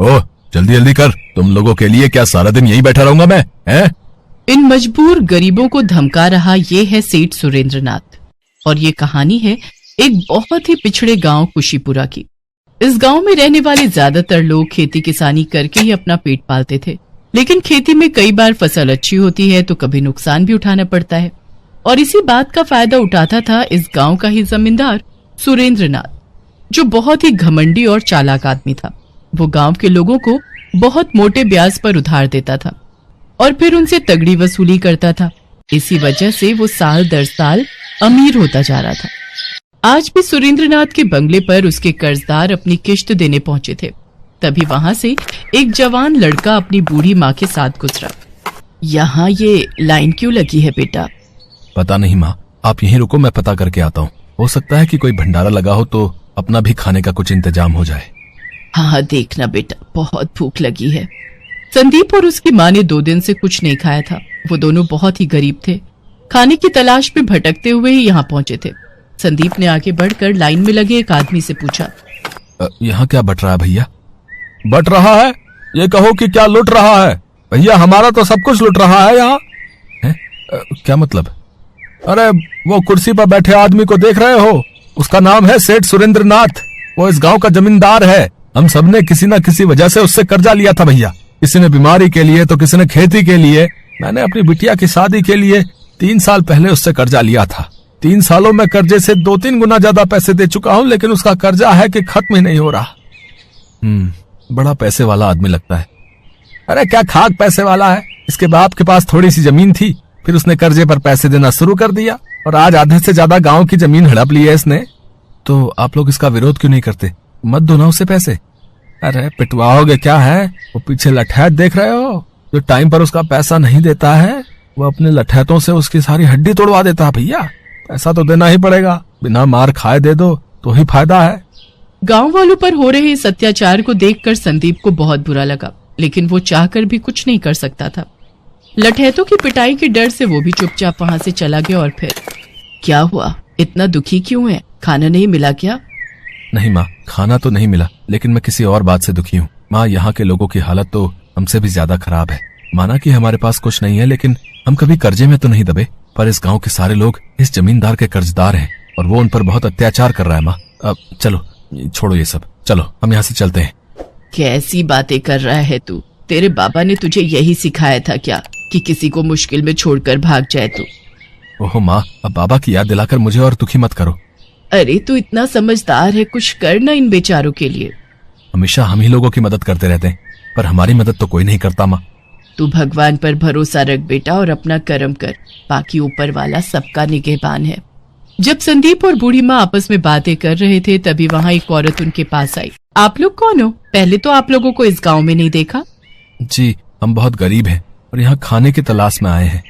ओह, जल्दी जल्दी कर, तुम लोगों के लिए क्या सारा दिन यहीं बैठा रहूंगा मैं, हैं? इन मजबूर गरीबों को धमका रहा ये है सेठ सुरेंद्रनाथ। और ये कहानी है एक बहुत ही पिछड़े गांव कुशीपुरा की। इस गांव में रहने वाले ज्यादातर लोग खेती किसानी करके ही अपना पेट पालते थे, लेकिन खेती में कई बार फसल अच्छी होती है तो कभी नुकसान भी उठाना पड़ता है। और इसी बात का फायदा उठाता था इस गांव का ही जमींदार सुरेंद्रनाथ, जो बहुत ही घमंडी और चालाक आदमी था। वो गांव के लोगों को बहुत मोटे ब्याज पर उधार देता था और फिर उनसे तगड़ी वसूली करता था। इसी वजह से वो साल दर साल अमीर होता जा रहा था। आज भी सुरेंद्रनाथ के बंगले पर उसके कर्जदार अपनी किश्त देने पहुंचे थे। तभी वहां से एक जवान लड़का अपनी बूढ़ी माँ के साथ गुजरा। यहाँ ये लाइन क्यों लगी है बेटा? पता नहीं माँ, आप यहीं रुको, मैं पता करके आता हूँ। हो सकता है कि कोई भंडारा लगा हो तो अपना भी खाने का कुछ इंतजाम हो जाए। हाँ देखना बेटा, बहुत भूख लगी है। संदीप और उसकी माँ ने 2 दिन से कुछ नहीं खाया था। वो दोनों बहुत ही गरीब थे। खाने की तलाश में भटकते हुए ही यहाँ पहुंचे थे। संदीप ने आगे बढ़कर लाइन में लगे एक आदमी से पूछा, यहाँ क्या बट रहा है भैया? बट रहा है? ये कहो कि क्या लुट रहा है? भैया हमारा तो सब कुछ लुट रहा है यहाँ। क्या मतलब? अरे वो कुर्सी पर बैठे आदमी को देख रहे हो? उसका नाम है सेठ सुरेंद्रनाथ। वो इस गांव का जमींदार है। हम सबने किसी न किसी वजह से उससे कर्जा लिया था भैया। किसी ने बीमारी के लिए तो किसी ने खेती के लिए। मैंने अपनी बिटिया की शादी के लिए 3 साल पहले उससे कर्जा लिया था। 3 सालों में कर्जे से 2-3 गुना ज्यादा पैसे दे चुका हूँ, लेकिन उसका कर्जा है कि खत्म ही नहीं हो रहा। बड़ा पैसे वाला आदमी लगता है। अरे क्या खाक पैसे वाला है। इसके बाप के पास थोड़ी सी जमीन थी, फिर उसने कर्जे पर पैसे देना शुरू कर दिया और आज आधे से ज्यादा गांव की जमीन हड़प ली है इसने। तो आप लोग इसका विरोध क्यों नहीं करते? मत दो ना उसे पैसे। अरे पिटवाओगे क्या है? वो पीछे लठैत देख रहे हो? जो टाइम पर उसका पैसा नहीं देता है, वो अपने लठैतों से उसकी सारी हड्डी तोड़वा देता है भैया। पैसा तो देना ही पड़ेगा, बिना मार खाए दे दो तो ही फायदा है। गांव वालों पर हो रहे इस अत्याचार को देखकर संदीप को बहुत बुरा लगा, लेकिन वो चाहकर भी कुछ नहीं कर सकता था। लठैतों की पिटाई के डर से वो भी चुपचाप वहां से चला गया। और फिर क्या हुआ? इतना दुखी क्यों है? खाना नहीं मिला क्या? नहीं माँ, खाना तो नहीं मिला, लेकिन मैं किसी और बात से दुखी हूँ। माँ, यहाँ के लोगों की हालत तो हमसे भी ज्यादा खराब है। माना कि हमारे पास कुछ नहीं है, लेकिन हम कभी कर्जे में तो नहीं दबे। पर इस गांव के सारे लोग इस जमींदार के कर्जदार हैं और वो उन पर बहुत अत्याचार कर रहा है। माँ, अब चलो छोड़ो ये सब, चलो हम यहाँ से चलते हैं। कैसी बातें कर रहा है तू? तेरे बाबा ने तुझे यही सिखाया था क्या कि किसी को मुश्किल में छोड़कर भाग जाए तू? ओहो माँ, अब बाबा की याद दिलाकर मुझे और दुखी मत करो। अरे तू इतना समझदार है, कुछ करना इन बेचारों के लिए। हमेशा हम ही लोगों की मदद करते रहते हैं, पर हमारी मदद तो कोई नहीं करता माँ। तू भगवान पर भरोसा रख बेटा और अपना कर्म कर, बाकी ऊपर वाला सबका निगहबान है। जब संदीप और बूढ़ी माँ आपस में बातें कर रहे थे, तभी वहाँ एक औरत उनके पास आई। आप लोग कौन हो? पहले तो आप लोगों को इस गाँव में नहीं देखा। जी, हम बहुत गरीब हैं और यहाँ खाने की तलाश में आए हैं।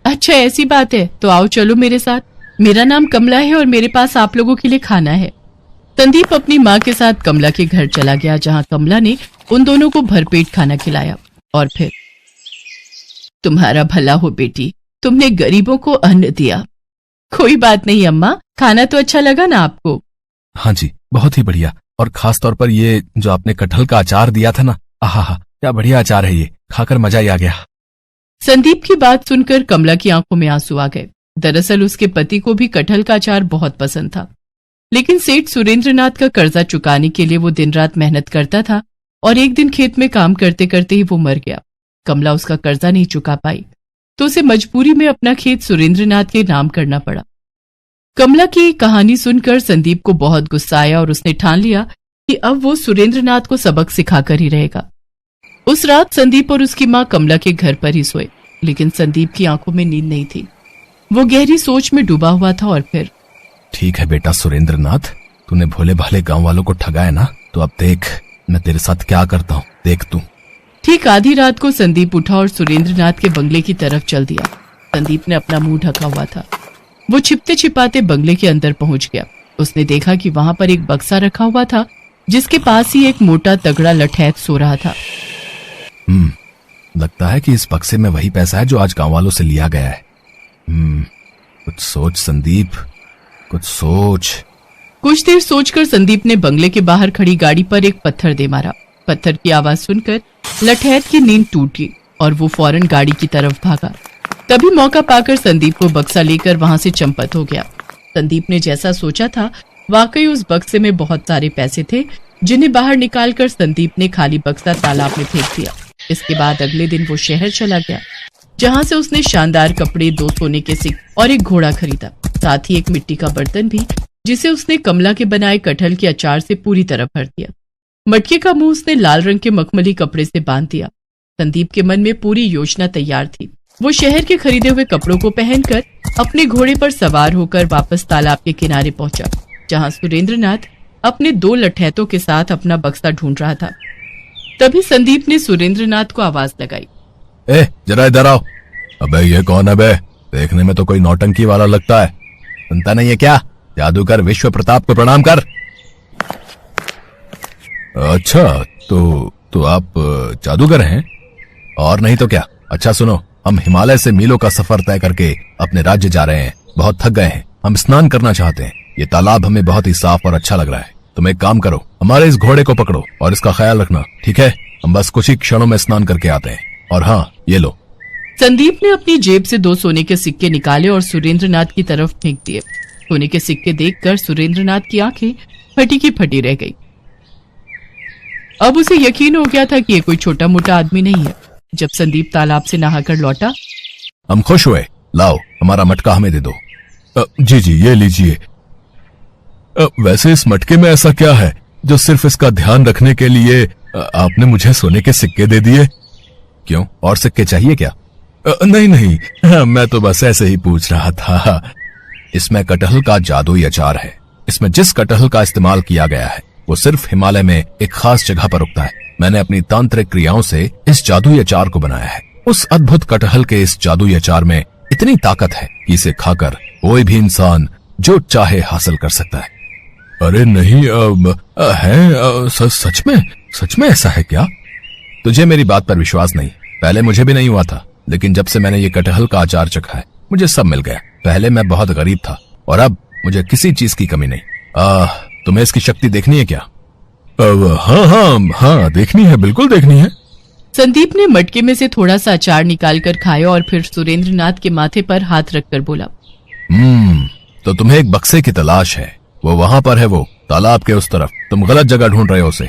अच्छा ऐसी बात है, तो आओ चलो मेरे साथ। मेरा नाम कमला है और मेरे पास आप लोगों के लिए खाना है। संदीप अपनी माँ के साथ कमला के घर चला गया, जहाँ कमला ने उन दोनों को भरपेट खाना खिलाया। और फिर, तुम्हारा भला हो बेटी, तुमने गरीबों को अन्न दिया। कोई बात नहीं अम्मा, खाना तो अच्छा लगा ना आपको? हाँ जी, बहुत ही बढ़िया। और खास तौर पर ये जो आपने कटहल का अचार दिया था ना, आहा, क्या बढ़िया अचार है ये, खाकर मजा ही आ गया। संदीप की बात सुनकर कमला की आंखों में आंसू आ गए। दरअसल उसके पति को भी कटहल का अचार बहुत पसंद था, लेकिन सेठ सुरेंद्रनाथ का कर्जा चुकाने के लिए वो दिन रात मेहनत करता था और एक दिन खेत में काम करते करते ही वो मर गया। कमला उसका कर्जा नहीं चुका पाई, तो उसे मजबूरी में अपना खेत सुरेंद्रनाथ के नाम करना पड़ा। कमला की कहानी सुनकर संदीप को बहुत गुस्सा आया और उसने ठान लिया कि अब वो सुरेंद्रनाथ को सबक सिखाकर ही रहेगा। उस रात संदीप और उसकी माँ कमला के घर पर ही सोए, लेकिन संदीप की आंखों में नींद नहीं थी। वो गहरी सोच में डूबा हुआ था। और फिर, ठीक है बेटा सुरेंद्रनाथ, तूने भोले भाले गांव वालों को ठगाया ना, तो अब देख मैं तेरे साथ क्या करता हूँ, देख तू। ठीक आधी रात को संदीप उठा और सुरेंद्रनाथ के बंगले की तरफ चल दिया। संदीप ने अपना मुंह ढका हुआ था। वो छिपते छिपाते बंगले के अंदर पहुंच गया। उसने देखा कि वहां पर एक बक्सा रखा हुआ था, जिसके पास ही एक मोटा तगड़ा लठैत सो रहा था। लगता है कि इस बक्से में वही पैसा है जो आज गांव वालों से लिया गया है। कुछ सोच संदीप, कुछ सोच। कुछ देर सोचकर संदीप ने बंगले के बाहर खड़ी गाड़ी पर एक पत्थर दे मारा पत्थर की आवाज सुनकर लठैत की नींद टूट गई और वो फौरन गाड़ी की तरफ भागा। तभी मौका पाकर संदीप को बक्सा लेकर वहां से चंपत हो गया। संदीप ने जैसा सोचा था वाकई उस बक्से में बहुत सारे पैसे थे, जिन्हें बाहर निकालकर संदीप ने खाली बक्सा तालाब में फेंक दिया। इसके बाद अगले दिन वो शहर चला गया, जहां से उसने शानदार कपड़े, 2 सोने के सिक्के और एक घोड़ा खरीदा, साथ ही एक मिट्टी का बर्तन भी, जिसे उसने कमला के बनाए कटहल के अचार से पूरी तरह भर दिया। मटके का मुंह उसने लाल रंग के मखमली कपड़े से बांध दिया। संदीप के मन में पूरी योजना तैयार थी। वो शहर के खरीदे हुए कपड़ों को पहनकर अपने घोड़े पर सवार होकर वापस तालाब के किनारे पहुंचा, जहां सुरेंद्रनाथ अपने 2 लठैतों के साथ अपना बक्सा ढूंढ रहा था। तभी संदीप ने सुरेंद्रनाथ को आवाज लगाई, ए, जरा इधर आओ। अबे ये कौन है बे? देखने में तो कोई नौटंकी वाला लगता है। सुनता नहीं है क्या? जादूगर विश्व प्रताप को प्रणाम कर। अच्छा, तो आप जादूगर हैं? और नहीं तो क्या। अच्छा सुनो, हम हिमालय से मीलों का सफर तय करके अपने राज्य जा रहे हैं। बहुत थक गए हैं, हम स्नान करना चाहते हैं। ये तालाब हमें बहुत ही साफ और अच्छा लग रहा है। तुम एक काम करो, हमारे इस घोड़े को पकड़ो और इसका ख्याल रखना, ठीक है? हम बस कुछ ही क्षणों में स्नान करके आते हैं। और हाँ, ये लो। संदीप ने अपनी जेब से 2 सोने के सिक्के निकाले और सुरेंद्रनाथ की तरफ फेंक दिए। सोने के सिक्के देखकर सुरेंद्रनाथ की आंखें फटी की फटी रह गई। अब उसे यकीन हो गया था कि ये कोई छोटा मोटा आदमी नहीं है। जब संदीप तालाब से नहाकर लौटा, हम खुश हुए। लाओ, हमारा मटका हमें दे दो। जी, ये लीजिए। वैसे इस मटके में ऐसा क्या है जो सिर्फ इसका ध्यान रखने के लिए आपने मुझे सोने के सिक्के दे दिए? क्यों, और सिक्के चाहिए क्या? नहीं, मैं तो बस ऐसे ही पूछ रहा था। इसमें कटहल का जादुई अचार है। इसमें जिस कटहल का इस्तेमाल किया गया है वो सिर्फ हिमालय में एक खास जगह पर उगता है। मैंने अपनी तांत्रिक क्रियाओं से इस जादुई अचार को बनाया है। उस अद्भुत कटहल के इस जादुई अचार में इतनी ताकत है कि इसे खाकर कोई भी इंसान जो चाहे हासिल कर सकता है। अरे नहीं, सच में ऐसा है क्या? तुझे मेरी बात पर विश्वास नहीं? पहले मुझे भी नहीं हुआ था, लेकिन जब से मैंने ये कटहल का अचार चखा है मुझे सब मिल गया। पहले मैं बहुत गरीब था और अब मुझे किसी चीज की कमी नहीं। तुम्हें इसकी शक्ति देखनी है क्या? हाँ, देखनी है, बिल्कुल देखनी है। संदीप ने मटके में से थोड़ा सा अचार निकालकर खाया और फिर सुरेंद्रनाथ के माथे पर हाथ रखकर बोला, तो तुम्हें एक बक्से की तलाश है। वो वहां पर है, वो तालाब के उस तरफ। तुम गलत जगह ढूंढ रहे हो उसे।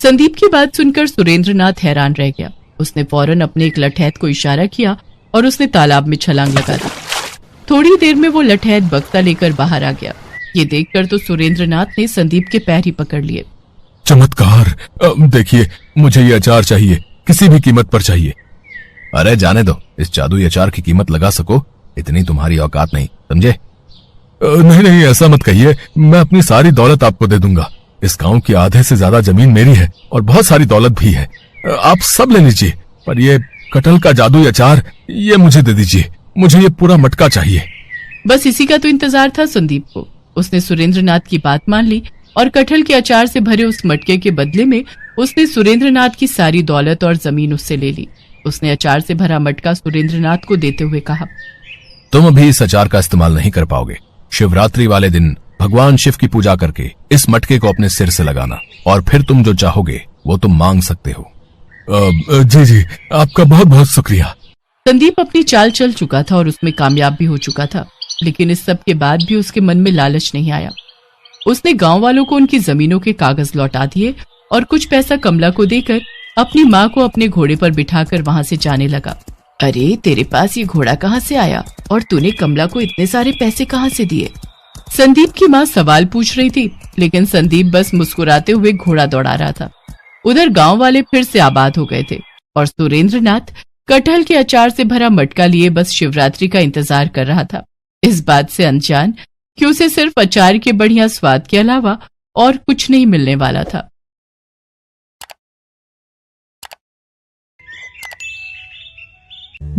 संदीप की बात सुनकर सुरेंद्रनाथ हैरान रह गया। उसने फौरन अपने एक लठैत को इशारा किया और उसने तालाब में छलांग लगा दी। थोड़ी देर में वो लठैत बक्सा लेकर बाहर आ गया। ये देखकर तो सुरेंद्रनाथ ने संदीप के पैर ही पकड़ लिए। चमत्कार! देखिए, मुझे ये अचार चाहिए, किसी भी कीमत पर चाहिए। अरे जाने दो, इस जादुई अचार की कीमत लगा सको इतनी तुम्हारी औकात नहीं, समझे? नहीं, ऐसा मत कहिए। मैं अपनी सारी दौलत आपको दे दूंगा। इस गांव की आधे से ज्यादा जमीन मेरी है और बहुत सारी दौलत भी है। आप सब ले लीजिए, पर ये कटहल का जादुई अचार ये मुझे दे दीजिए। मुझे ये पूरा मटका चाहिए। बस इसी का तो इंतजार था संदीप को। उसने सुरेंद्रनाथ की बात मान ली और कटहल के अचार से भरे उस मटके के बदले में उसने सुरेंद्रनाथ की सारी दौलत और जमीन उससे ले ली। उसने अचार से भरा मटका सुरेंद्रनाथ को देते हुए कहा, तुम अभी इस अचार का इस्तेमाल नहीं कर पाओगे। शिवरात्रि वाले दिन भगवान शिव की पूजा करके इस मटके को अपने सिर से लगाना और फिर तुम जो चाहोगे वो तुम मांग सकते हो। जी, आपका बहुत बहुत शुक्रिया। संदीप अपनी चाल चल चुका था और उसमें कामयाब भी हो चुका था, लेकिन इस सब के बाद भी उसके मन में लालच नहीं आया। उसने गांव वालों को उनकी जमीनों के कागज लौटा दिए और कुछ पैसा कमला को देकर अपनी माँ को अपने घोड़े पर बिठाकर वहां से जाने लगा। अरे, तेरे पास ये घोड़ा कहाँ से आया और तूने कमला को इतने सारे पैसे कहाँ से दिए? संदीप की माँ सवाल पूछ रही थी, लेकिन संदीप बस मुस्कुराते हुए घोड़ा दौड़ा रहा था। उधर गांव वाले फिर से आबाद हो गए थे और सुरेंद्रनाथ कटहल के अचार से भरा मटका लिए बस शिवरात्रि का इंतजार कर रहा था, इस बात से अनजान कि उसे सिर्फ अचार के बढ़िया स्वाद के अलावा और कुछ नहीं मिलने वाला था।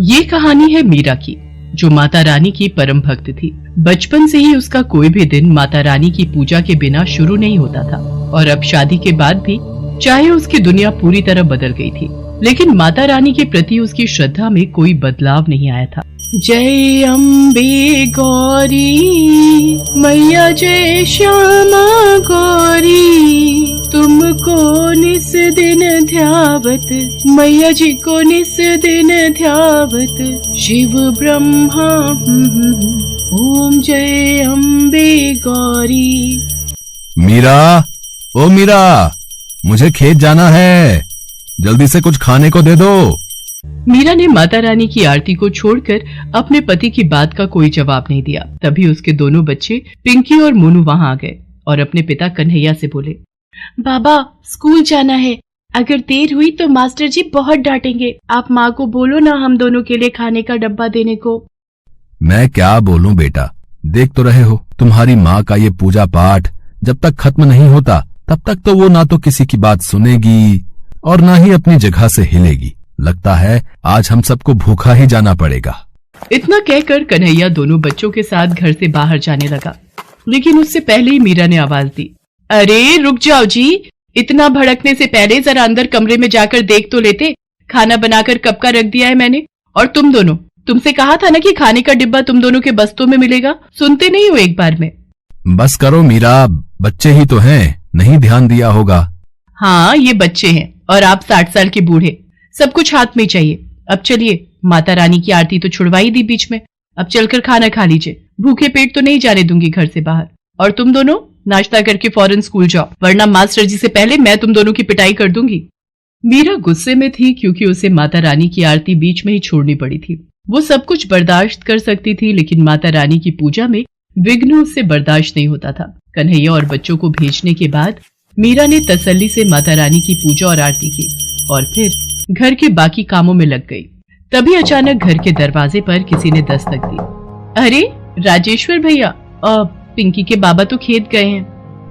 ये कहानी है मीरा की, जो माता रानी की परम भक्त थी। बचपन से ही उसका कोई भी दिन माता रानी की पूजा के बिना शुरू नहीं होता था और अब शादी के बाद भी चाहे उसकी दुनिया पूरी तरह बदल गई थी, लेकिन माता रानी के प्रति उसकी श्रद्धा में कोई बदलाव नहीं आया था। जय अम्बे गौरी मैया, जय श्यामा गौरी, तुमको निस दिन गावत, मैया जी को निस दिन ध्यावत, शिव ब्रह्मा ओम जय अम्बे गौरी। मीरा, ओ मीरा, मुझे खेत जाना है, जल्दी से कुछ खाने को दे दो। मीरा ने माता रानी की आरती को छोड़कर अपने पति की बात का कोई जवाब नहीं दिया। तभी उसके दोनों बच्चे पिंकी और मोनू वहां आ गए और अपने पिता कन्हैया से बोले, बाबा स्कूल जाना है, अगर देर हुई तो मास्टर जी बहुत डांटेंगे। आप माँ को बोलो ना हम दोनों के लिए खाने का डब्बा देने को। मैं क्या बोलूं बेटा, देख तो रहे हो तुम्हारी माँ का ये पूजा पाठ जब तक खत्म नहीं होता तब तक तो वो ना तो किसी की बात सुनेगी और ना ही अपनी जगह से हिलेगी। लगता है आज हम सबको भूखा ही जाना पड़ेगा। इतना कहकर कन्हैया दोनों बच्चों के साथ घर से बाहर जाने लगा, लेकिन उससे पहले ही मीरा ने आवाज दी, अरे रुक जाओ जी, इतना भड़कने से पहले जरा अंदर कमरे में जाकर देख तो लेते, खाना बनाकर कब का रख दिया है मैंने। और तुम दोनों, तुमसे कहा था ना कि खाने का डिब्बा तुम दोनों के बस्तों में मिलेगा, सुनते नहीं हो एक बार में। बस करो मीरा, बच्चे ही तो हैं, नहीं ध्यान दिया होगा। हाँ ये बच्चे हैं और आप 60 साल के बूढ़े, सब कुछ हाथ में चाहिए। अब चलिए, माता रानी की आरती तो छुड़वा ही दी बीच में, अब चलकर खाना खा लीजिए, भूखे पेट तो नहीं जाने दूंगी घर से बाहर। और तुम दोनों नाश्ता करके फौरन स्कूल जाओ, वरना मास्टर जी से पहले मैं तुम दोनों की पिटाई कर दूंगी। मीरा गुस्से में थी क्योंकि उसे माता रानी की आरती बीच में ही छोड़नी पड़ी थी। वो सब कुछ बर्दाश्त कर सकती थी, लेकिन माता रानी की पूजा में विघ्न उससे बर्दाश्त नहीं होता था। कन्हैया और बच्चों को भेजने के बाद मीरा ने तसल्ली से माता रानी की पूजा और आरती की और फिर घर के बाकी कामों में लग गई। तभी अचानक घर के दरवाजे पर किसी ने दस्तक दी। अरे राजेश्वर भैया, पिंकी के बाबा तो खेत गए हैं।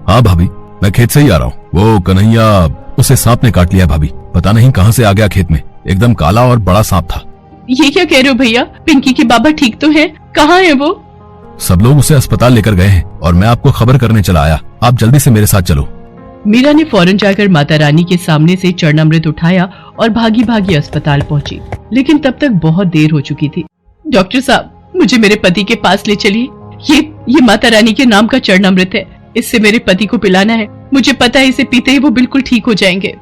हाँ भाभी, मैं खेत से ही आ रहा हूँ। वो कन्हैया, उसे सांप ने काट लिया भाभी, पता नहीं कहाँ से आ गया खेत में, एकदम काला और बड़ा सांप था। ये क्या कह रहे हो भैया, पिंकी के बाबा ठीक तो हैं? कहाँ है वो? सब लोग उसे अस्पताल लेकर गए हैं और मैं आपको खबर करने चला आया, आप जल्दी से मेरे साथ चलो। मीरा ने फौरन जाकर माता रानी के सामने से चरणामृत उठाया और भागी भागी अस्पताल पहुंची, लेकिन तब तक बहुत देर हो चुकी थी। डॉक्टर साहब, मुझे मेरे पति के पास ले चलिए, ये माता रानी के नाम का चरणामृत है, इससे मेरे पति को पिलाना है, मुझे पता है इसे पीते ही वो बिल्कुल ठीक हो जाएंगे।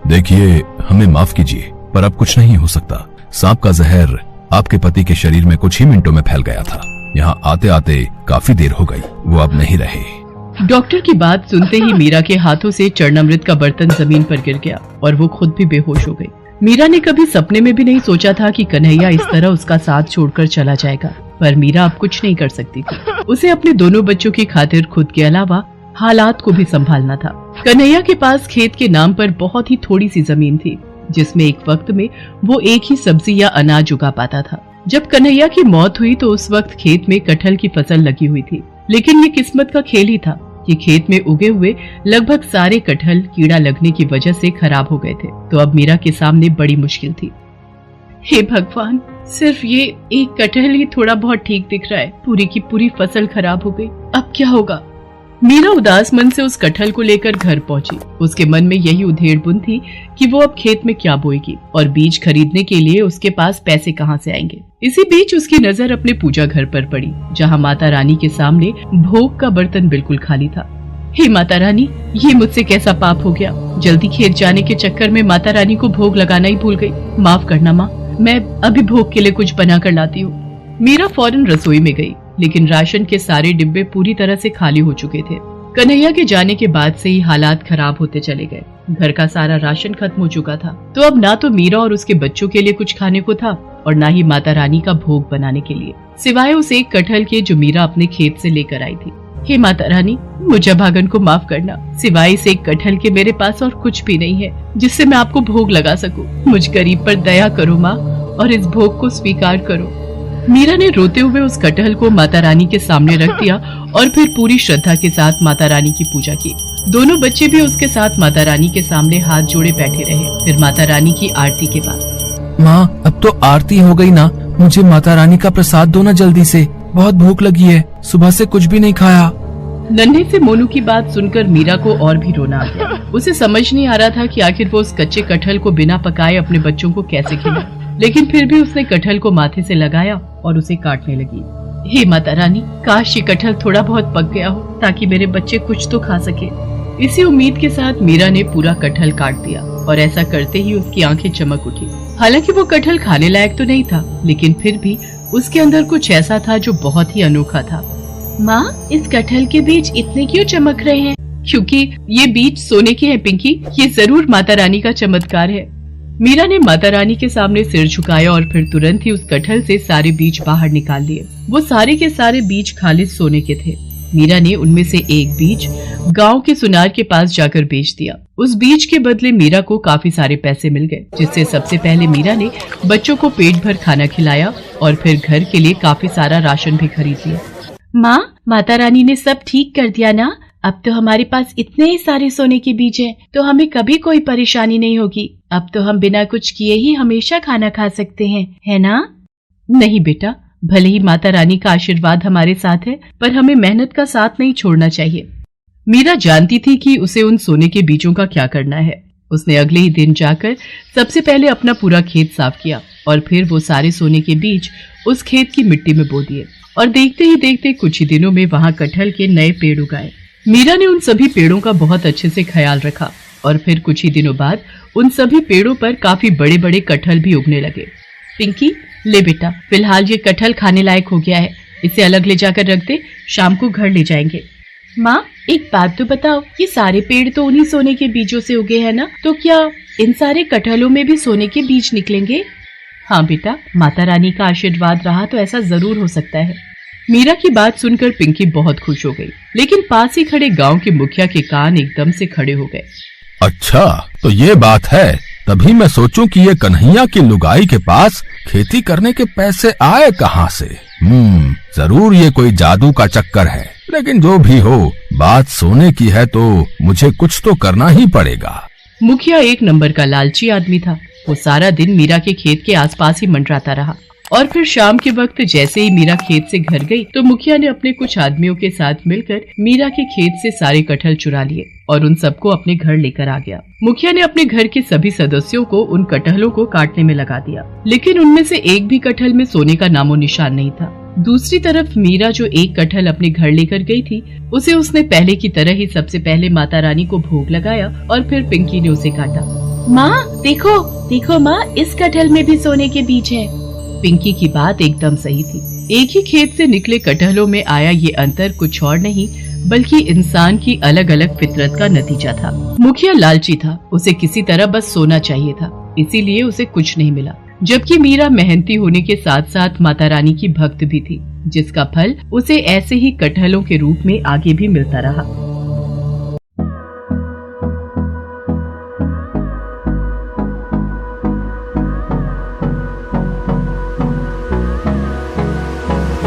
देखिए, हमें माफ कीजिए पर अब कुछ नहीं हो सकता। सांप का जहर आपके पति के शरीर में कुछ ही मिनटों में फैल गया था, यहाँ आते आते काफी देर हो गई, वो अब नहीं रहे। डॉक्टर की बात सुनते ही मीरा के हाथों से चरणामृत का बर्तन जमीन पर गिर गया और वो खुद भी बेहोश हो गई। मीरा ने कभी सपने में भी नहीं सोचा था कि कन्हैया इस तरह उसका साथ छोड़कर चला जाएगा, पर मीरा अब कुछ नहीं कर सकती थी। उसे अपने दोनों बच्चों की खातिर खुद के अलावा हालात को भी संभालना था। कन्हैया के पास खेत के नाम पर बहुत ही थोड़ी सी जमीन थी, जिसमें एक वक्त में वो एक ही सब्जी या अनाज उगा पाता था। जब कन्हैया की मौत हुई तो उस वक्त खेत में कटहल की फसल लगी हुई थी, लेकिन ये किस्मत का खेल ही था कि खेत में उगे हुए लगभग सारे कटहल कीड़ा लगने की वजह से खराब हो गए थे। तो अब मीरा के सामने बड़ी मुश्किल थी। हे भगवान, सिर्फ ये एक कटहल ही थोड़ा बहुत ठीक दिख रहा है, पूरी की पूरी फसल खराब हो गई, अब क्या होगा? मीरा उदास मन से उस कटहल को लेकर घर पहुंची। उसके मन में यही उधेड़-बुन थी कि वो अब खेत में क्या बोएगी और बीज खरीदने के लिए उसके पास पैसे कहां से आएंगे। इसी बीच उसकी नजर अपने पूजा घर पर पड़ी, जहां माता रानी के सामने भोग का बर्तन बिल्कुल खाली था। हे माता रानी, ये मुझसे कैसा पाप हो गया, जल्दी खेत जाने के चक्कर में माता रानी को भोग लगाना ही भूल गई, माफ करना माँ, मैं अभी भोग के लिए कुछ बना कर लाती हूँ। मीरा फौरन रसोई में गई, लेकिन राशन के सारे डिब्बे पूरी तरह से खाली हो चुके थे। कन्हैया के जाने के बाद से ही हालात खराब होते चले गए। घर का सारा राशन खत्म हो चुका था, तो अब ना तो मीरा और उसके बच्चों के लिए कुछ खाने को था और ना ही माता रानी का भोग बनाने के लिए, सिवाय उस एक कटहल के जो मीरा अपने खेत से लेकर आई थी। हे माता रानी, मुझे भागन को माफ करना, सिवाय इस एक कटहल के मेरे पास और कुछ भी नहीं है जिससे मैं आपको भोग लगा सकूं। मुझ गरीब पर दया करो माँ और इस भोग को स्वीकार करो। मीरा ने रोते हुए उस कटहल को माता रानी के सामने रख दिया और फिर पूरी श्रद्धा के साथ माता रानी की पूजा की। दोनों बच्चे भी उसके साथ माता रानी के सामने हाथ जोड़े बैठे रहे। फिर माता रानी की आरती के बाद, माँ अब तो आरती हो गई ना, मुझे माता रानी का प्रसाद दो ना जल्दी से, बहुत भूख लगी है, सुबह से कुछ भी नहीं खाया। नन्हे से मोनू की बात सुनकर मीरा को और भी रोना आ गया। उसे समझ नहीं आ रहा था कि आखिर वो उस कच्चे कटहल को बिना पकाए अपने बच्चों को कैसे खिलाए, लेकिन फिर भी उसने कटहल को माथे से लगाया और उसे काटने लगी। हे माता रानी, काश ये कटहल थोड़ा बहुत पक गया हो ताकि मेरे बच्चे कुछ तो खा सके। इसी उम्मीद के साथ मीरा ने पूरा कटहल काट दिया और ऐसा करते ही उसकी आंखें चमक उठी। हालांकि वो कटहल खाने लायक तो नहीं था, लेकिन फिर भी उसके अंदर कुछ ऐसा था जो बहुत ही अनोखा था। माँ, इस कटहल के बीज इतने क्यों चमक रहे हैं? क्योंकि ये बीज सोने के हैं पिंकी, ये जरूर माता रानी का चमत्कार है। मीरा ने माता रानी के सामने सिर झुकाया और फिर तुरंत ही उस कटहल से सारे बीज बाहर निकाल लिए। वो सारे के सारे बीज खालिद सोने के थे। मीरा ने उनमें से एक बीज गांव के सुनार के पास जाकर बेच दिया। उस बीज के बदले मीरा को काफी सारे पैसे मिल गए, जिससे सबसे पहले मीरा ने बच्चों को पेट भर खाना खिलाया और फिर घर के लिए काफी सारा राशन भी खरीद लिया। माँ, माता रानी ने सब ठीक कर दिया ना? अब तो हमारे पास इतने ही सारे सोने के बीज हैं, तो हमें कभी कोई परेशानी नहीं होगी। अब तो हम बिना कुछ किए ही हमेशा खाना खा सकते हैं, है ना? नहीं बेटा, भले ही माता रानी का आशीर्वाद हमारे साथ है, पर हमें मेहनत का साथ नहीं छोड़ना चाहिए। मीरा जानती थी कि उसे उन सोने के बीजों का क्या करना है। उसने अगले ही दिन जाकर सबसे पहले अपना पूरा खेत साफ किया और फिर वो सारे सोने के बीज उस खेत की मिट्टी में बो दिए और देखते ही देखते कुछ ही दिनों में वहाँ कटहल के नए पेड़ उगाए। मीरा ने उन सभी पेड़ों का बहुत अच्छे से ख्याल रखा और फिर कुछ ही दिनों बाद उन सभी पेड़ों पर काफी बड़े बड़े कटहल भी उगने लगे। पिंकी, ले बेटा, फिलहाल ये कटहल खाने लायक हो गया है, इसे अलग ले जाकर रख दे, शाम को घर ले जाएंगे। माँ, एक बात तो बताओ, ये सारे पेड़ तो उन्हीं सोने के बीजों से उगे हैं ना? तो क्या इन सारे कटहलों में भी सोने के बीज निकलेंगे? हाँ बेटा, माता रानी का आशीर्वाद रहा तो ऐसा जरूर हो सकता है। मीरा की बात सुनकर पिंकी बहुत खुश हो गई, लेकिन पास ही खड़े गांव के मुखिया के कान एकदम से खड़े हो गए। अच्छा, तो ये बात है, तभी मैं सोचूं कि ये कन्हैया की लुगाई के पास खेती करने के पैसे आए कहाँ से। जरूर ये कोई जादू का चक्कर है, लेकिन जो भी हो, बात सोने की है तो मुझे कुछ तो करना ही पड़ेगा। मुखिया एक नंबर का लालची आदमी था। वो सारा दिन मीरा के खेत के आसपास ही मंडराता रहा और फिर शाम के वक्त जैसे ही मीरा खेत से घर गई तो मुखिया ने अपने कुछ आदमियों के साथ मिलकर मीरा के खेत से सारे कटहल चुरा लिए और उन सबको अपने घर लेकर आ गया। मुखिया ने अपने घर के सभी सदस्यों को उन कटहलों को काटने में लगा दिया, लेकिन उनमें से एक भी कटहल में सोने का नामो निशान नहीं था। दूसरी तरफ मीरा जो एक कटहल अपने घर लेकर गई थी, उसे उसने पहले की तरह ही सबसे पहले माता रानी को भोग लगाया और फिर पिंकी ने उसे काटा। माँ, देखो देखो माँ, इस कटहल में भी सोने के बीज हैं। पिंकी की बात एकदम सही थी। एक ही खेत से निकले कटहलों में आया ये अंतर कुछ और नहीं बल्कि इंसान की अलग अलग फितरत का नतीजा था। मुखिया लालची था, उसे किसी तरह बस सोना चाहिए था, इसीलिए उसे कुछ नहीं मिला। जबकि मीरा मेहनती होने के साथ साथ माता रानी की भक्त भी थी, जिसका फल उसे ऐसे ही कटहलों के रूप में आगे भी मिलता रहा।